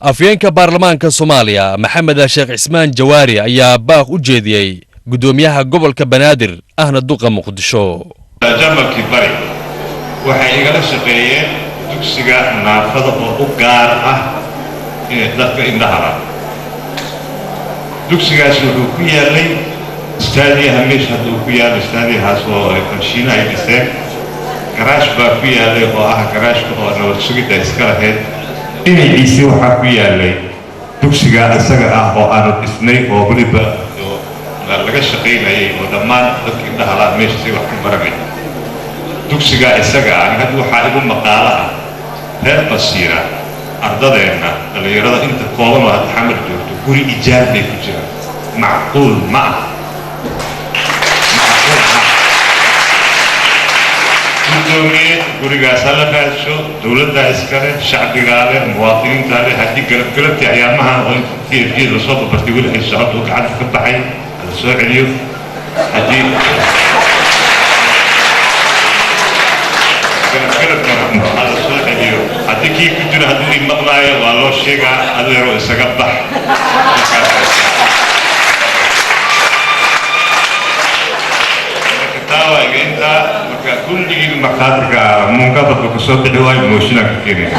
afyeenka baarlamaanka Soomaaliya Maxamed Sheekh Cismaan Jawaari ayaa baaq u jeediyay gudoomiyaha gobolka Banaadir ahna duqa Muqdisho. Jamalkii bari waxay igala shaqeeyeen dugsiga naafada oo u gaar ah ee dadka indhaha. dugsigaas wuxuu ku yaalay istaadiyaha meesha uu ku yaalay istaadiyahaas oo ay qorshiina ay dhiseen garaash baa ku yaalay oo ah garaashka oo nabad sugidda iska lahayd dhinaciisa waxaa ku yaalay dugsiga isaga ah oo aanu dhisnay oo weliba laga shaqeynayay oo dhammaan dadka indhaha la meesha si wax ku baranay dugsiga isaga ah hadda waxaa igu maqaala ah reer Basiira ardadeenna dhalinyarada inta kooban oo xamar joogto guri ijaar bay ku jiraan macquul ma aha gudoomiye gurigaas la raasho dowladda iskale shacbiga leh muwaadiniinta leh haddii galabgalabtii ayaamahan oo intii la soo bartay weli ay socod oo gacanta ka baxay la soo celiyo haddii galabgalabka la soo celiyo haddii kii ku jira haddii maqlaayo waa loo sheegaa adeero isaga bax كل اللي مقاطع منقطع بكسوت الهواء موشنا كثير